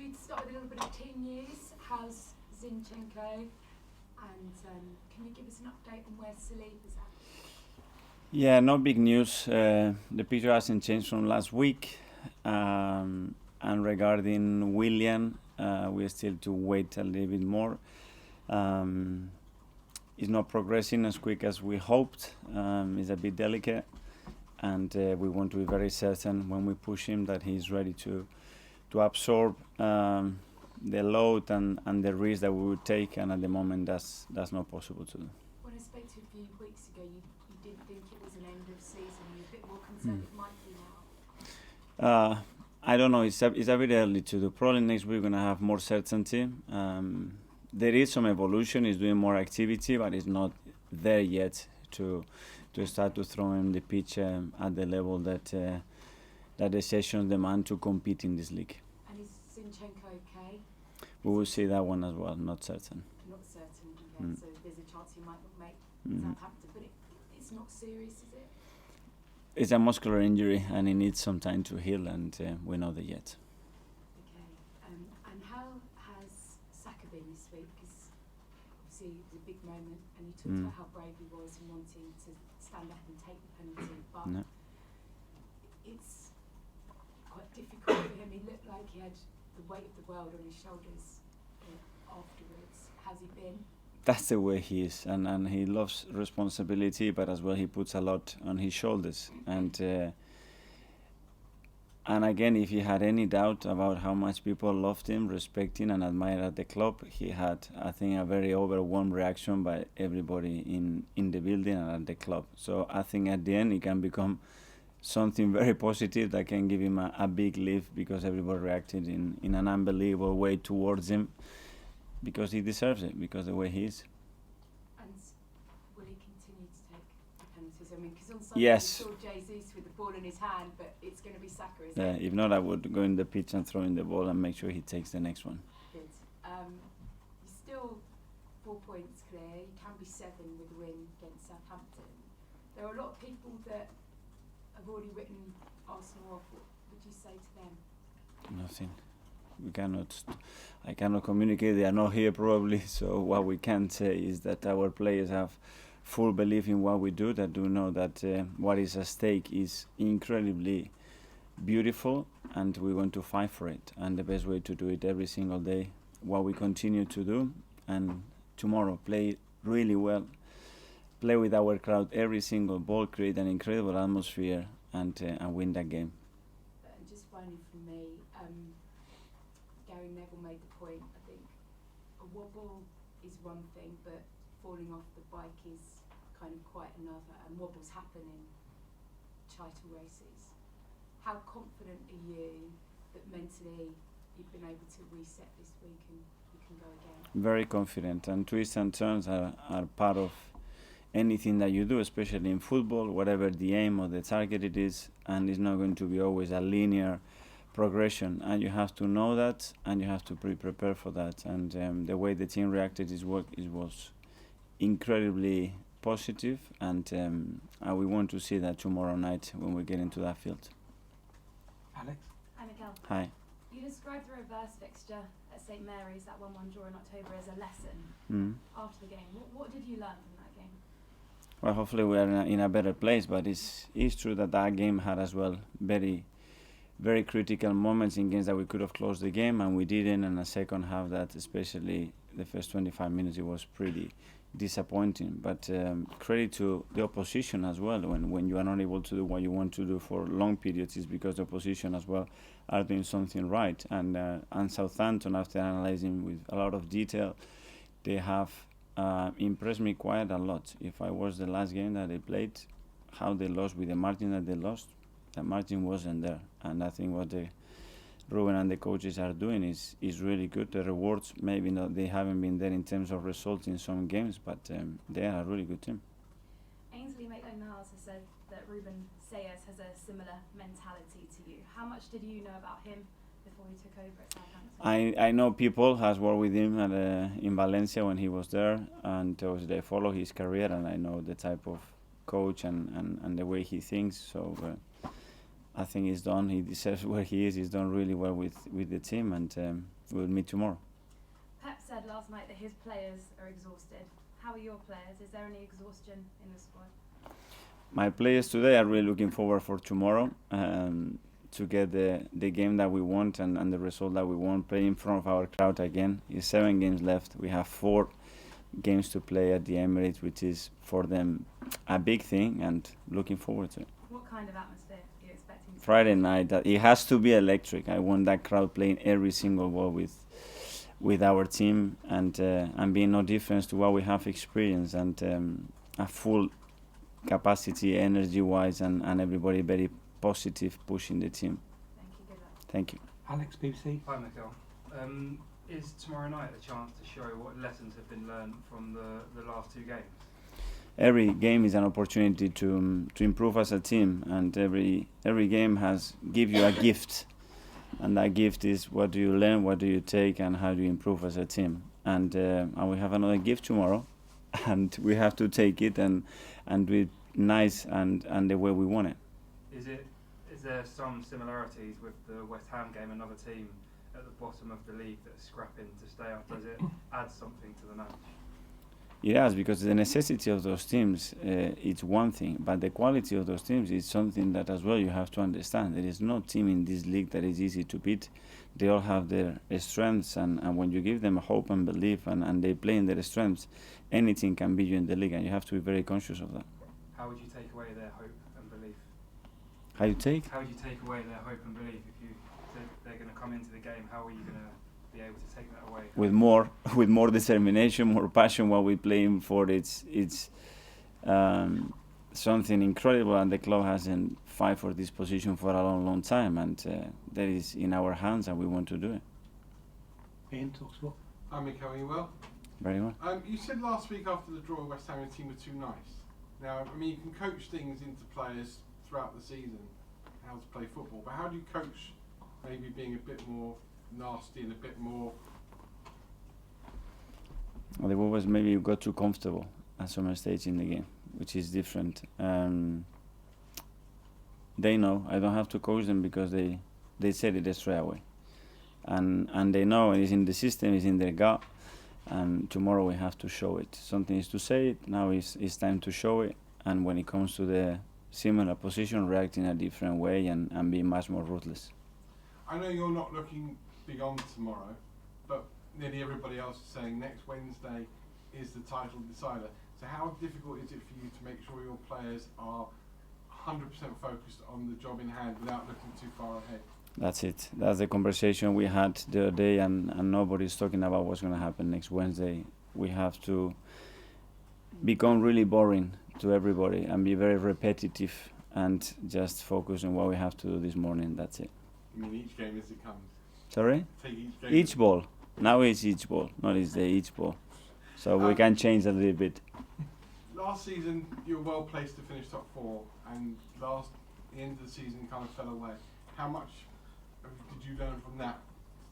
we start with a little bit of team news? How's Zinchenko? And can you give us an update on where Saif is at? Yeah, no big news. The picture hasn't changed from last week. And regarding Willian, we are still to wait a little bit more. It's not progressing as quick as we hoped. It's a bit delicate, and we want to be very certain when we push him that he's ready to absorb the load and the risk that we would take, and at the moment that's not possible to do. When I spoke to you a few weeks ago, you didn't think it was an end of season. You were a bit more concerned it might be now. I don't know. It's a bit early to do. Probably next week we're gonna have more certainty. There is some evolution. He's doing more activity, but it's not there yet to start to throw him the pitch at the level that the sessions demand to compete in this league. And is Zinchenko okay? We will see that one as well. Not certain. Not certain. Okay. So there's a chance he might not make Southampton, but it's not serious, is it? It's a muscular injury, and he needs some time to heal, and we know that yet. Okay. And how has Saka been this week? Because obviously it was a big moment, and you talked about how brave he was in wanting to stand up and take the penalty, but it's quite difficult for him. He looked like he had the weight of the world on his shoulders afterwards. How's he been? That's the way he is, and he loves responsibility, but as well he puts a lot on his shoulders. And again, if he had any doubt about how much people loved him, respected and admired at the club, he had, I think, a very overwhelmed reaction by everybody in the building and at the club. So I think at the end it can become something very positive that can give him a big lift, because everybody reacted in an unbelievable way towards him, because he deserves it, because the way he is. And will he continue to take the penalties? I mean, because on Sunday yes. we saw Jesus with the ball in his hand, but it's going to be Saka, isn't it? If not, I would go in the pitch and throw in the ball and make sure he takes the next one. Good. You're still 4 points clear. You can be 7 with a win against Southampton. There are a lot of people that have already written Arsenal off. What would you say to them? Nothing. I cannot communicate. They are not here probably. So what we can say is that our players have full belief in what we do. That do know that what is at stake is incredibly beautiful, and we want to fight for it. And the best way to do it every single day, what we continue to do, and tomorrow play really well, play with our crowd every single ball, create an incredible atmosphere, and win that game. And just finally from me. Neville made the point, I think a wobble is one thing, but falling off the bike is kind of quite another, and wobbles happen in title races. How confident are you that mentally you've been able to reset this week and you can go again? Very confident, and twists and turns are part of anything that you do, especially in football, whatever the aim or the target it is, and it's not going to be always a linear progression, and you have to know that, and you have to be prepared for that. And the way the team reacted was incredibly positive, and we want to see that tomorrow night when we get into that field. Alex? Hi, Mikel. Hi. You described the reverse fixture at St Mary's, that 1-1 draw in October, as a lesson after the game. What did you learn from that game? Well, hopefully we are in a better place, but it's true that game had as well very critical moments in games that we could have closed the game, and we didn't. And the second half, that especially the first 25 minutes, it was pretty disappointing. But credit to the opposition as well. When you are not able to do what you want to do for long periods, is because the opposition as well are doing something right. And Southampton, after analysing with a lot of detail, they have impressed me quite a lot. If I watched the last game that they played, how they lost with the margin that they lost, the margin wasn't there. And I think what Ruben and the coaches are doing is really good. The rewards, maybe not, they haven't been there in terms of results in some games, but they are a really good team. Ainsley Maitland-Niles has said that Ruben Sayers has a similar mentality to you. How much did you know about him before he took over at Southampton? I know people has worked with him in Valencia when he was there, and they follow his career, and I know the type of coach and the way he thinks. So I think he's done. He deserves where he is. He's done really well with the team, and we'll meet tomorrow. Pep said last night that his players are exhausted. How are your players? Is there any exhaustion in the squad? My players today are really looking forward for tomorrow to get the game that we want and the result that we want, play in front of our crowd again. It's 7 games left. We have 4 games to play at the Emirates, which is for them a big thing, and looking forward to it. What kind of atmosphere are you expecting? Friday night, it has to be electric. I want that crowd playing every single ball with our team and being no difference to what we have experienced, and a full capacity, energy-wise, and everybody very positive, pushing the team. Thank you. Good luck. Thank you. Alex, BBC. Hi, Mikel. Is tomorrow night a chance to show what lessons have been learned from the last 2 games? Every game is an opportunity to improve as a team, and every game give you a gift, and that gift is what do you learn, what do you take, and how do you improve as a team. And we have another gift tomorrow, and we have to take it and do it nice and the way we want it. Is there some similarities with the West Ham game, another team at the bottom of the league that's scrapping to stay up? Does it add something to the match? It has, because the necessity of those teams it's one thing, but the quality of those teams is something that as well you have to understand. There is no team in this league that is easy to beat. They all have their strengths, and when you give them hope and belief and they play in their strengths, anything can beat you in the league, and you have to be very conscious of that. How would you take away their hope and belief? How would you take away their hope and belief if you think they're going to come into the game? How are you going to be able to take that away? With more determination, more passion. What we're playing for, it's something incredible, and the club hasn't fight for this position for a long time, and that is in our hands, and we want to do it. BeIN, talkSPORT. Hi Mikel, are you well? Very well. You said last week after the draw West Ham team were too nice. Now, I mean, you can coach things into players throughout the season, how to play football, but how do you coach maybe being a bit more nasty and a bit more... Well, the was maybe you got too comfortable at some stage in the game, which is different. They know. I don't have to coach them because they said it straight away. And they know it's in the system, it's in their gut, and tomorrow we have to show it. Something is to say it, now it's time to show it, and when it comes to the similar position, react in a different way and be much more ruthless. I know you're not looking beyond tomorrow, but nearly everybody else is saying next Wednesday is the title decider. So how difficult is it for you to make sure your players are 100% focused on the job in hand without looking too far ahead? That's it. That's the conversation we had the other day, and nobody's talking about what's going to happen next Wednesday. We have to become really boring to everybody and be very repetitive and just focus on what we have to do this morning. That's it. I mean, each game as it comes. Sorry? Take each game. Each ball. Now it's each ball, not each day, each ball. So we can change a little bit. Last season, you were well placed to finish top 4, and the end of the season kind of fell away. How much did you learn from that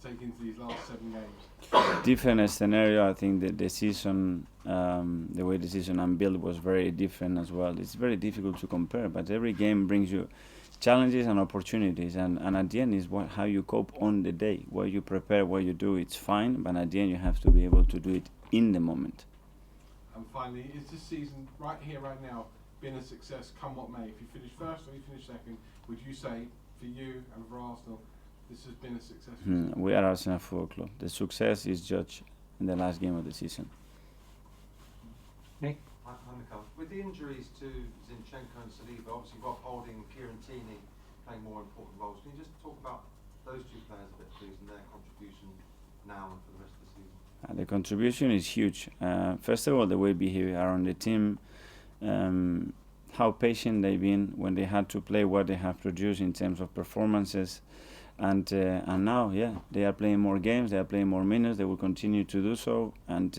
to take into these last 7 games? Different scenario. I think that the season, the way the season unbuilt was very different as well. It's very difficult to compare, but every game brings you challenges and opportunities, and at the end is how you cope on the day. What you prepare, what you do, it's fine, but at the end you have to be able to do it in the moment. And finally, is this season, right here, right now, been a success come what may? If you finish first or you finish second, would you say, for you and for Arsenal, this has been a success? We are Arsenal Football Club. The success is judged in the last game of the season. Nick? Hi, Mikel. With the injuries to Zinchenko and Saliba, obviously Rob Holding and Kieran Tierney playing more important roles. Can you just talk about those 2 players a bit, please, and their contribution now and for the rest of the season? The contribution is huge. First of all, the way they are on the team, how patient they've been when they had to play, what they have produced in terms of performances, and now, they are playing more games, they are playing more minutes, they will continue to do so, and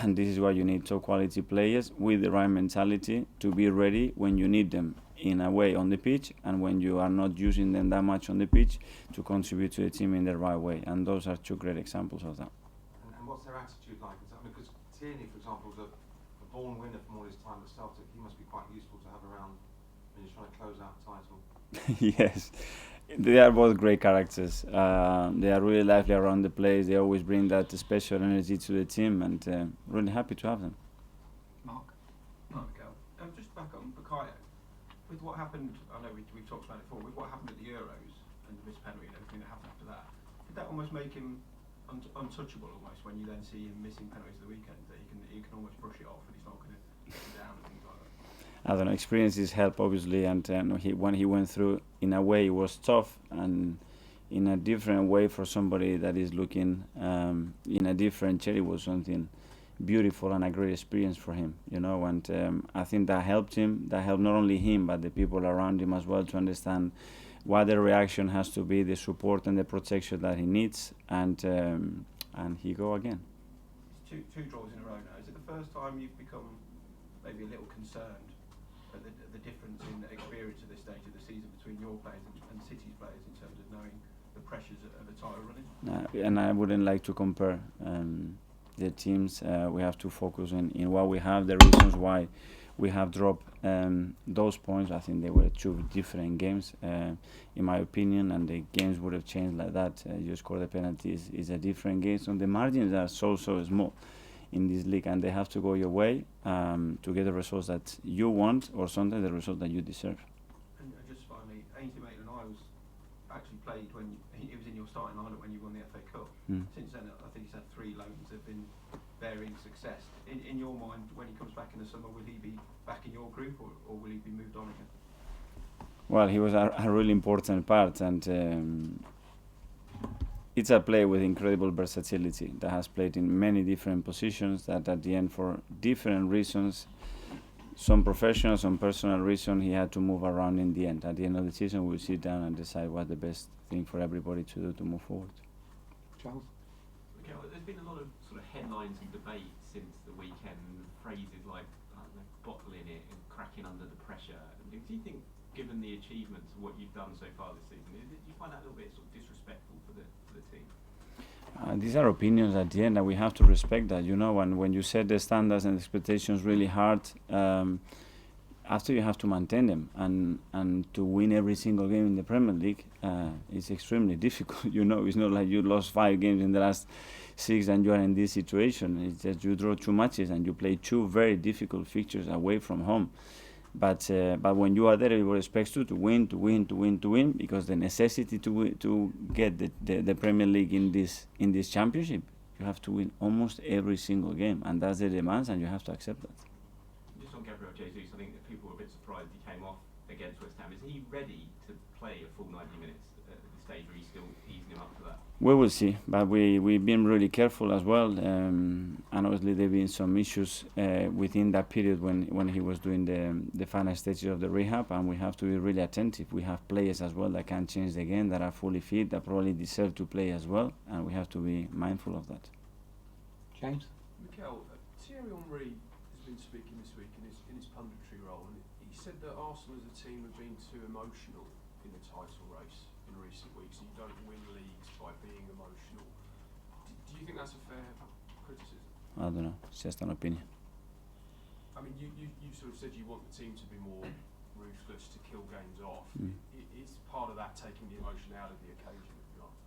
this is why you need top quality players with the right mentality to be ready when you need them in a way on the pitch, and when you are not using them that much on the pitch to contribute to the team in the right way. And those are 2 great examples of that. And what's their attitude like? Because Tierney, for example, is a born winner from all his time at Celtic. He must be quite useful to have around when you're trying to close out the title. Yes, they are both great characters. They are really lively around the place. They always bring that special energy to the team, and really happy to have them. Mark. Mikel. Just back on Bukayo. With what happened, I know we've talked about it before, with what happened at the Euros and the missed penalty and everything that happened after that, did that almost make him untouchable almost when you then see him missing penalties at the weekend, that you can almost brush it off and he's not going to get him down and things like that? I don't know, experiences help obviously, and when he went through, in a way it was tough, and in a different way for somebody that is looking in a different chair, it was something beautiful and a great experience for him, you know, and I think that helped him, that helped not only him but the people around him as well to understand what the reaction has to be, the support and the protection that he needs, and he go again. It's two draws in a row now. Is it the first time you've become maybe a little concerned at the difference in the experience at this stage of the season between your players and City's players in terms of knowing the pressures of a title running? And I wouldn't like to compare the teams. We have to focus in what we have, the reasons why we have dropped those points. I think they were two different games, in my opinion, and the games would have changed like that. You score the penalties is a different game, so the margins are so small in this league, and they have to go your way to get the results that you want, or sometimes the result that you deserve. And just finally, Ainsley Maitland-Niles was actually played when he was in your starting lineup when you won the FA Cup. Since then, I think he's had 3 loans that have been varying success. In your mind, when he comes back in the summer, will he be back in your group, or will he be moved on again? Well, he was a really important part, and it's a player with incredible versatility that has played in many different positions, that at the end, for different reasons, some professional, some personal reason, he had to move around in the end. At the end of the season, we'll sit down and decide what the best thing for everybody to do to move forward. Charles? Okay, well, there's been a lot of sort of headlines and debate since the weekend, phrases like, I don't know, bottling it and cracking under the pressure. Do you think, given the achievements of what you've done so far this season, do you find that a little bit sort of disrespectful for the team? These are opinions at the end, and we have to respect that, you know, and when you set the standards and expectations really hard, after you have to maintain them, and to win every single game in the Premier League is extremely difficult. You know, it's not like you lost 5 games in the last 6 and you are in this situation. It's just you draw 2 matches and you play 2 very difficult fixtures away from home. But when you are there, everybody expects you to win, because the necessity to get the Premier League in this championship, you have to win almost every single game, and that's the demands, and you have to accept that. Just on Gabriel Jesus, I think that people were a bit surprised he came off against West Ham. Is he ready to play a full 90 minutes at the stage, or are you still easing him up to that? We will see, but we've been really careful as well, and obviously there have been some issues within that period when he was doing the final stages of the rehab, and we have to be really attentive. We have players as well that can change the game, that are fully fit, that probably deserve to play as well, and we have to be mindful of that. James? Mikel, Thierry Henry has been speaking this week in his punditry role, and he said that Arsenal as a team have been too emotional in the title race in recent weeks, and you don't win leagues by being emotional. Do you think that's a fair criticism? I don't know, it's just an opinion. I mean, you sort of said you want the team to be more ruthless, to kill games off. Is part of that taking the emotion out of the occasion, if you like?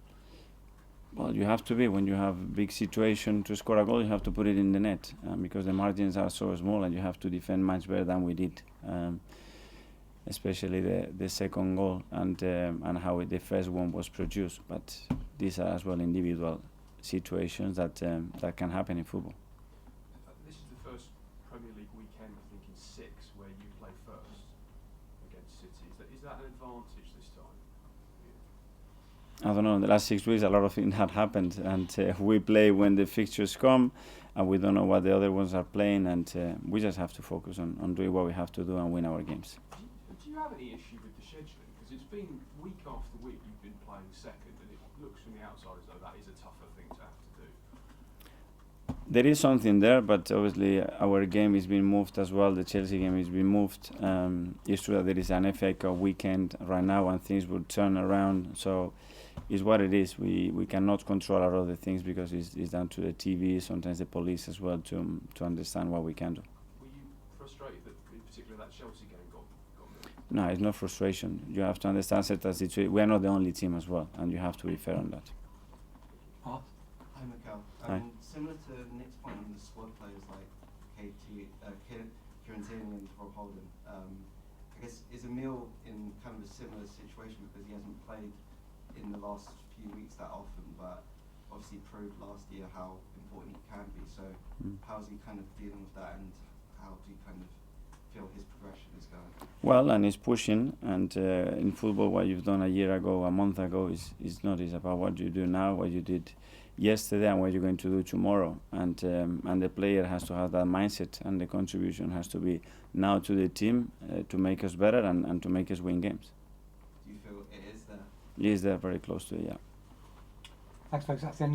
Well, you have to be. When you have a big situation to score a goal, you have to put it in the net, because the margins are so small, and you have to defend much better than we did. Especially the second goal and how the first one was produced. But these are as well individual situations that can happen in football. This is the first Premier League weekend, I think, in 6 where you play first against City. Is that an advantage this time? I don't know, in the last 6 weeks a lot of things had happened, and we play when the fixtures come, and we don't know what the other ones are playing, and we just have to focus on doing what we have to do and win our games. Do you have any issue with the scheduling? Because it's been week after week you've been playing second, and it looks from the outside as though that is a tougher thing to have to do. There is something there, but obviously our game is being moved as well. The Chelsea game is being moved. It's true that there is an FA Cup weekend right now, and things will turn around. So it's what it is. We cannot control a lot of the things, because it's down to the TV, sometimes the police as well, to understand what we can do. Were you frustrated that, in particular, that Chelsea game got moved? No, it's not frustration. You have to understand certain situations. We are not the only team as well, and you have to be fair on that. Art? Hi, Mikel. Hi. Similar to Nick's point on the squad players like Kieran Tierney and Rob Holden, I guess is Emil in kind of a similar situation because he hasn't played in the last few weeks that often, but obviously proved last year how important he can be. So how's he kind of dealing with that, and how do you kind of feel his progression is going? Well, and he's pushing, and in football, what you've done a year ago, a month ago, is not. It's about what you do now, what you did yesterday, and what you're going to do tomorrow. And the player has to have that mindset, and the contribution has to be now to the team to make us better and to make us win games. Do you feel it is there? He is there, very close to it, yeah. Thanks, folks. That's the end of the